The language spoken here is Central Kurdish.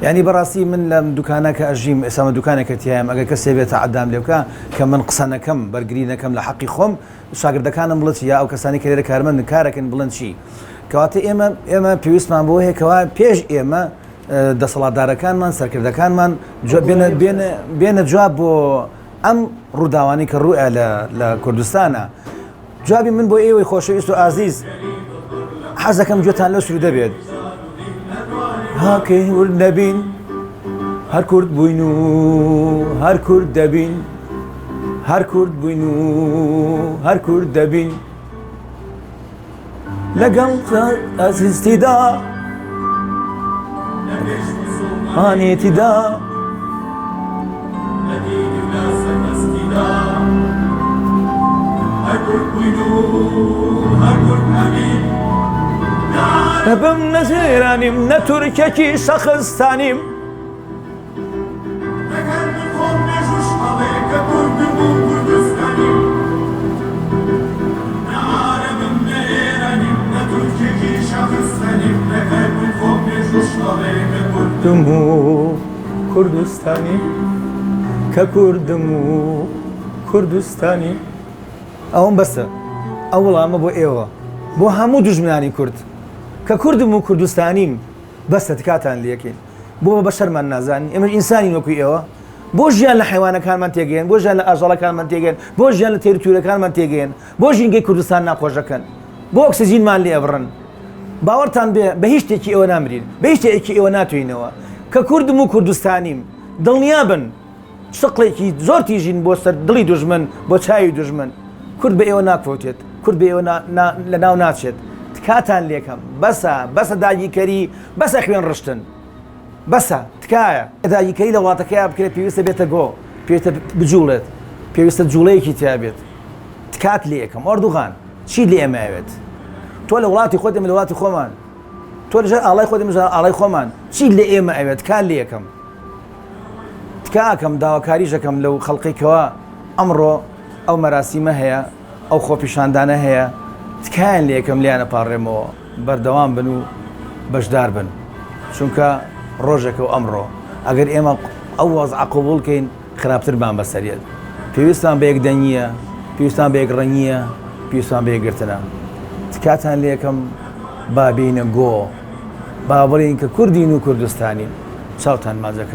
يعني بەڕاستی من لەم دوکانەکە ئەژیم ئێستا دوکانێکە تیایم ئەگەر کەسێ بێتە عەدام لێ بکە کە من قسە نەکەم بەرگری نەکەم لە حەقی خۆم شاگردەکانم بڵێت یا ئەو کەسانی کە لێرە کارمەندن کارەکەن بڵێن چی کەواتە ئێمە پێویستمان بۆ هەیە کەوا پێش ئێمە دەسەڵاتدارەکانمان سەرکردەکانمان بێنە جواب بۆ ئەم ڕووداوانی کە ڕوئە لە کوردستانە جوابی من بۆ ئێوەی خۆشەویست و ئازیز حەز دەکەم گوێتان لەو سرودە بێت هاکەی ورد نەبین هەر کورد بووین و هەر کورد دەبین هەر کورد بووین و هەر کورد دەبین لەگەڵ ئەزیزتیدا ئانێتیدا نەبم نەزێرانیم نە تورکێکی شەخستانیم کوردم و کوردستانی کە کوردم و کوردستانی ئەوم بەسە ئەو وەڵامە بۆ ئێوە بۆ هەموو دوژمنانی کورد کە کوردم و کوردستانیم بەسە تکاتان لەکەین بۆ بە شەرمان نازانی ئێمە ئینسانی وەکوی ئێوە بۆ ژیان لە حیوانەکانمان تێگەین بۆ ژیان لە ئاژەڵەکانمان تێگەین بۆ ژیان لە تێروتورەکانمان تێگەین بۆ ژینگەی کوردستان ناخۆشەکەن بۆ ئۆکسیجینمان لێ ئەبڕن باوەڕتان بێ بە هیچ شتێکی ئێوە نامرین بە هیچ شتێکی ئێوە ناتوێنەوە کە کوردم و کوردستانیم دڵنیا بن شقڵێکی زۆر تیژین بۆ سەر دڵی دوژمن بۆ چاوی دوژمن کورد بە ئێوە ناکەوتێت کورد بە ئێوە لە ناو ناچێت تکاتان لێکەم بەسە داگیکەری بەسە خوێن ڕشتن بەسە تکایە داگیکەری لە وڵاتەکەیان بکرێت پێویستە بێتە گۆ پێویستە بجوڵێت پێویستە جوڵەیەکی تیابێت تکات لێکەم ئەردوغان چی لێ ئێمەوێت تۆ لە وڵاتی خۆت ئێمە لە وڵاتی خۆمان تۆ لەژێر ئاڵای خۆت ئێمە ئاڵای خۆمان چی لێ ئێمە ئەوێت کار لێکەم تکاکەم داواکاریشەکەم لەو خەڵقێکەوە ئەمڕۆ ئەو مەراسیمە هەیە ئەو خۆپیشاندانە هەیە تکایان لێکەم لیانە پاڕێمەوە بەردەوام بن و بەشدار بن چونکە ڕۆژێکە و ئەمڕۆ ئەگەر ئێمە ئەو وەزع قبوڵکەین خراپترمان بەسەریێت پێویستان بە یەکدەنگیە پێویستان بە یەکڕەنگیە پێویستان بە یەکگرتنە تکاتان لێکەم با بینە گۆ با بڵین کە کوردین و کوردستانین چاوتان مازەکەم